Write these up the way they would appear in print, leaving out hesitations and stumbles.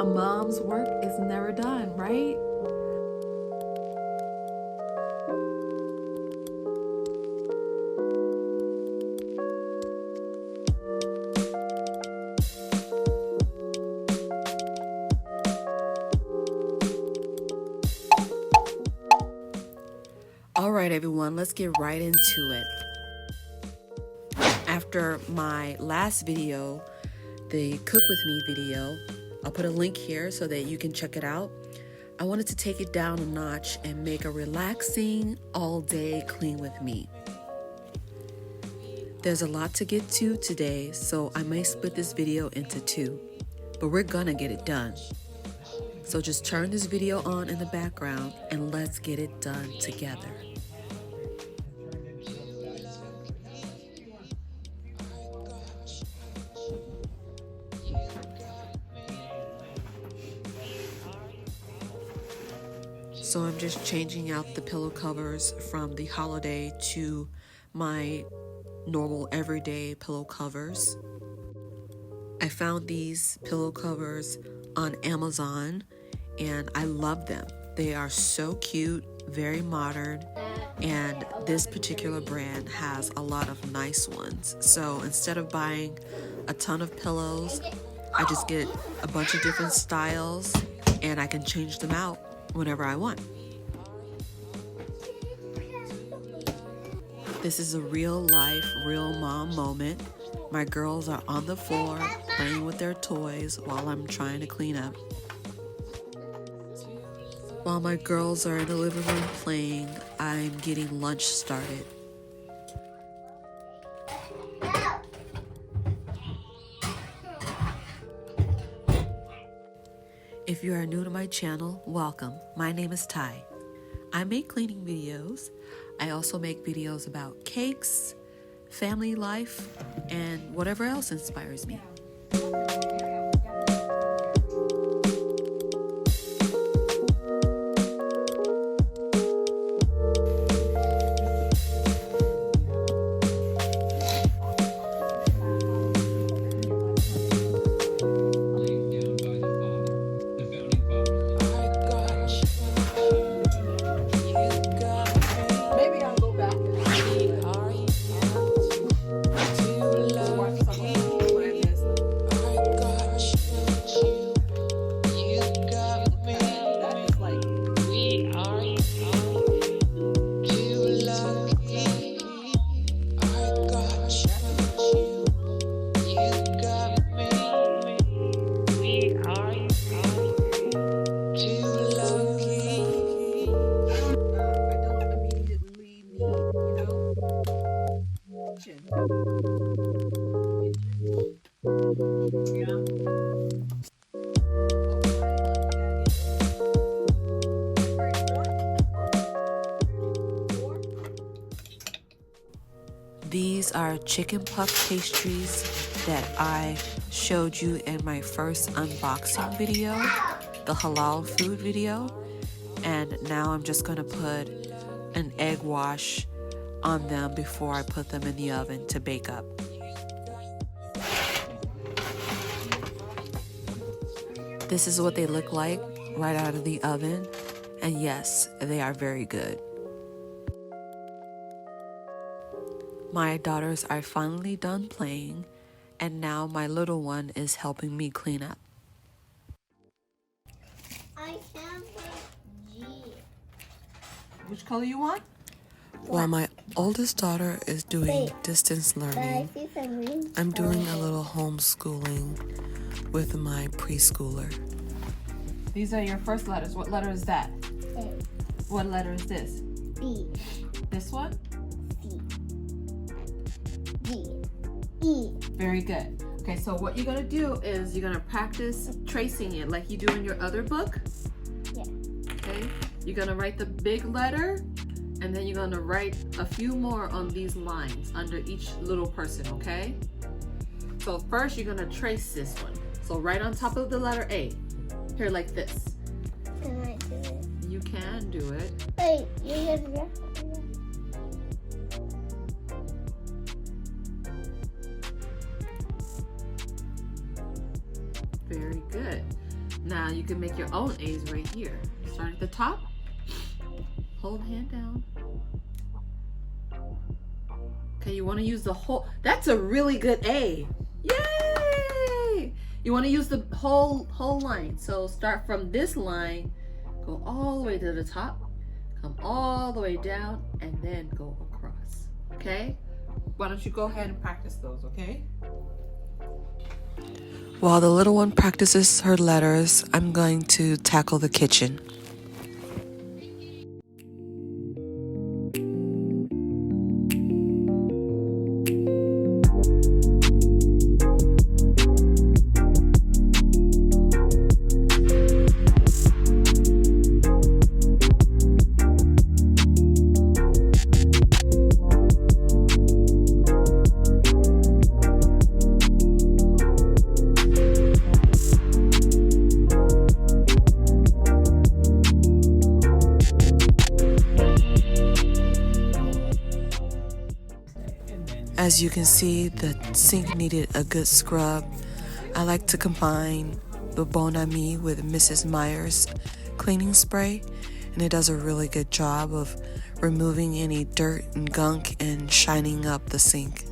A mom's work is never done, right? All right, everyone, let's get right into it. After my last video, the Cook With Me video, I'll put a link here so that you can check it out. I wanted to take it down a notch and make a relaxing all-day clean with me. There's a lot to get to today, so I may split this video into two, but we're gonna get it done. So just turn this video on in the background and let's get it done together. So I'm just changing out the pillow covers from the holiday to my normal everyday pillow covers. I found these pillow covers on Amazon and I love them. They are so cute, very modern, and this particular brand has a lot of nice ones. So instead of buying a ton of pillows, I just get a bunch of different styles and I can change them out whenever I want. This is a real life, real mom moment. My girls are on the floor playing with their toys while I'm trying to clean up. While my girls are in the living room playing, I'm getting lunch started. If you are new to my channel, welcome. My name is Ty. I make cleaning videos. I also make videos about cakes, family life, and whatever else inspires me. These are chicken puff pastries that I showed you in my first unboxing video, the halal food video. And now I'm just gonna put an egg wash on them before I put them in the oven to bake up. This is what they look like right out of the oven. And yes, they are very good. My daughters are finally done playing, and now my little one is helping me clean up. I have a G. Which color you want? While my oldest daughter is doing distance learning, I'm doing a little homeschooling with my preschooler. These are your first letters. What letter is that? A. What letter is this? B. This one? C. D. E. Very good. Okay, so what you're gonna do is you're gonna practice tracing it like you do in your other book. Yeah. Okay, you're gonna write the big letter and then you're gonna write a few more on these lines under each little person, okay? So first you're gonna trace this one. So right on top of the letter A, here like this. Can I do it? You can do it. Wait, you have your... Very good. Now you can make your own A's right here. Start at the top. Hold hand down. Okay, you want to use the whole. That's a really good A. Yay! You want to use the whole line. So start from this line, go all the way to the top, come all the way down, and then go across. Okay? Why don't you go ahead and practice those, okay? While the little one practices her letters, I'm going to tackle the kitchen. As you can see, the sink needed a good scrub. I like to combine the Bon Ami with Mrs. Meyer's cleaning spray, and it does a really good job of removing any dirt and gunk and shining up the sink.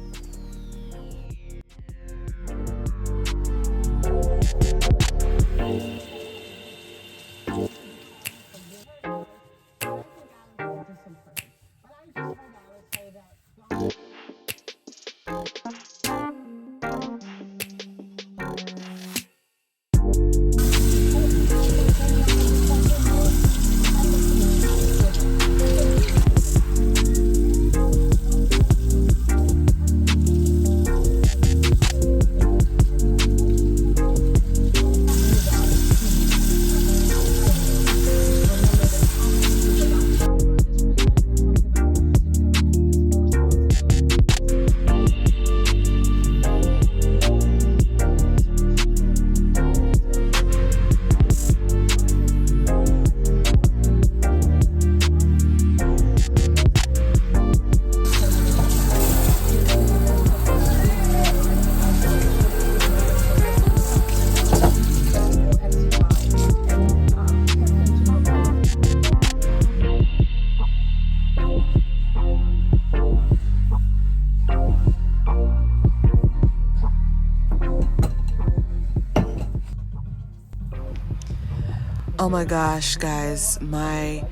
Oh my gosh, guys, my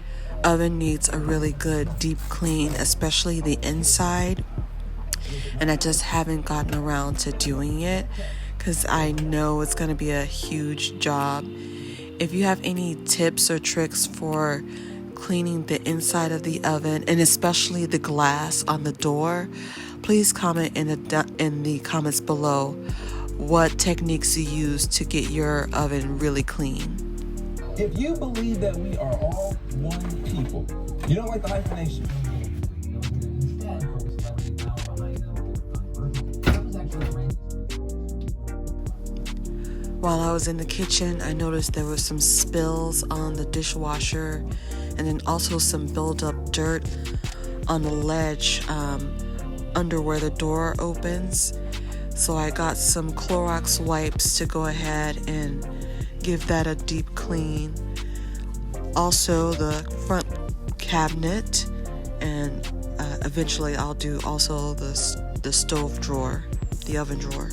oven needs a really good deep clean, especially the inside. And I just haven't gotten around to doing it because I know it's going to be a huge job. If you have any tips or tricks for cleaning the inside of the oven and especially the glass on the door, please comment in the comments below what techniques you use to get your oven really clean. If you believe that we are all one people, you don't like the hyphenation. While I was in the kitchen, I noticed there were some spills on the dishwasher and then also some build-up dirt on the ledge under where the door opens. So I got some Clorox wipes to go ahead and give that a deep clean. Also the front cabinet, and eventually I'll do also the stove drawer, the oven drawer.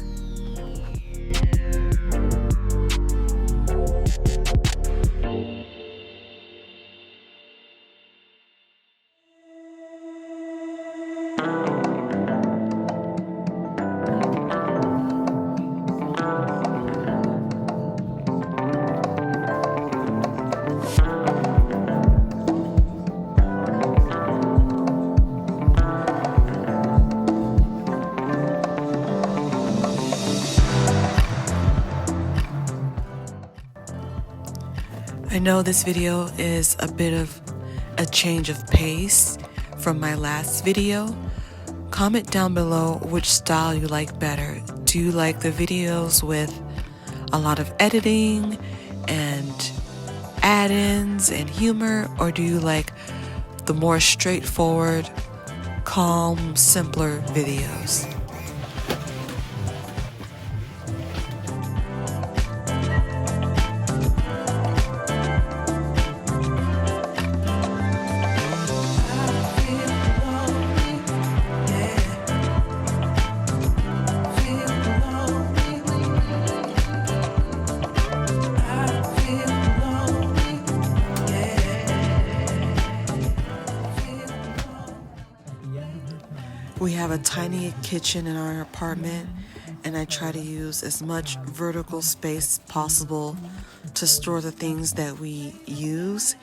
I know this video is a bit of a change of pace from my last video. Comment down below which style you like better. Do you like the videos with a lot of editing and add-ins and humor, or do you like the more straightforward, calm, simpler videos? We have a tiny kitchen in our apartment, and I try to use as much vertical space possible to store the things that we use.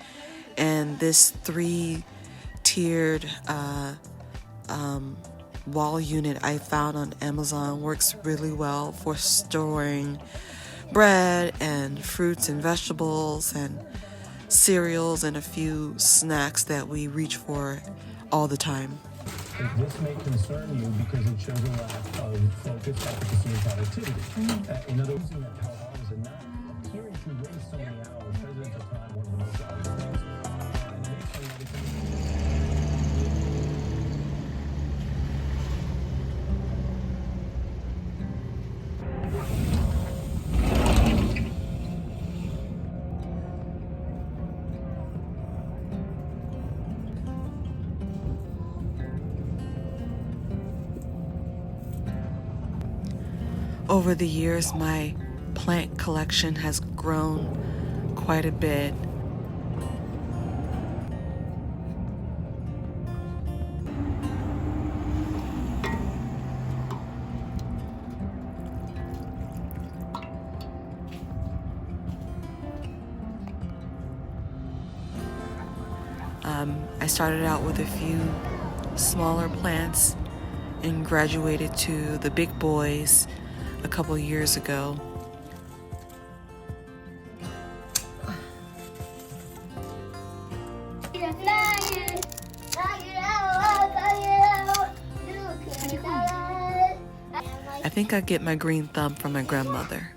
And this three-tiered wall unit I found on Amazon works really well for storing bread and fruits and vegetables and cereals and a few snacks that we reach for all the time. This may concern you because it shows a lack of focus, efficacy, and productivity. In other words, that health hours and not appearing to waste so many hours. Presidential time, one of the most obvious things. And it makes Over the years, my plant collection has grown quite a bit. I started out with a few smaller plants and graduated to the big boys a couple years ago. I think I get my green thumb from my grandmother.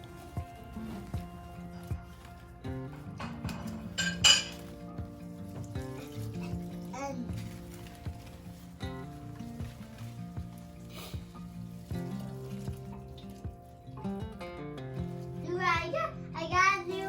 I got you.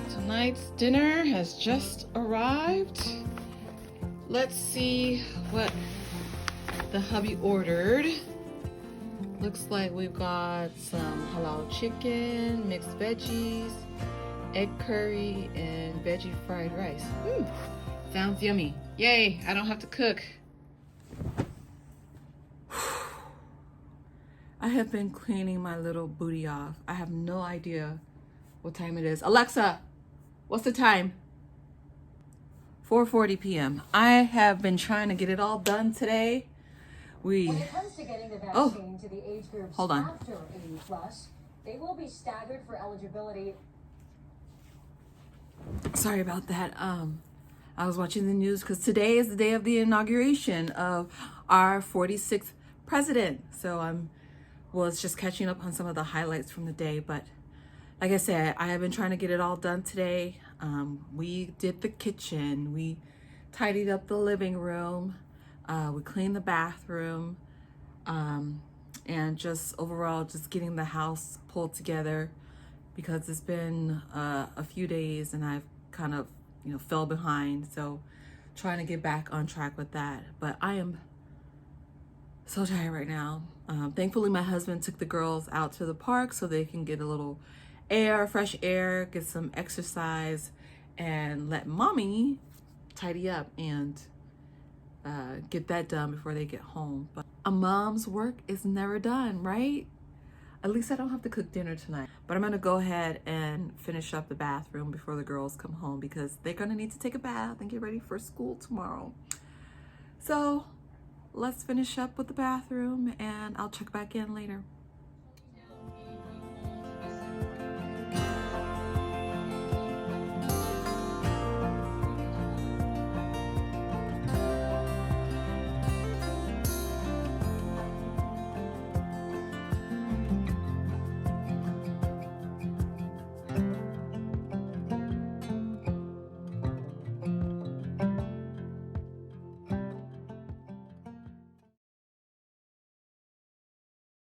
Tonight's dinner has just arrived. Let's see what the hubby ordered. Looks like we've got some halal chicken, mixed veggies, egg curry, and veggie fried rice. Sounds yummy. Yay, I don't have to cook. I have been cleaning my little booty off. I have no idea what time it is. Alexa, what's the time? 4:40 p.m. I have been trying to get it all done today. When it comes to getting the vaccine to the age groups hold on. after 80 plus, they will be staggered for eligibility. Sorry about that. I was watching the news because today is the day of the inauguration of our 46th president. So was just catching up on some of the highlights from the day. But like I said, I have been trying to get it all done today. We did the kitchen. We tidied up the living room. We cleaned the bathroom. And just overall, just getting the house pulled together because it's been a few days and I've kind of, fell behind. So trying to get back on track with that. But I am so tired right now. Thankfully, my husband took the girls out to the park so they can get a little fresh air, get some exercise, and let mommy tidy up and get that done before they get home. But a mom's work is never done, right? At least I don't have to cook dinner tonight. But I'm gonna go ahead and finish up the bathroom before the girls come home because they're gonna need to take a bath and get ready for school tomorrow. So let's finish up with the bathroom and I'll check back in later.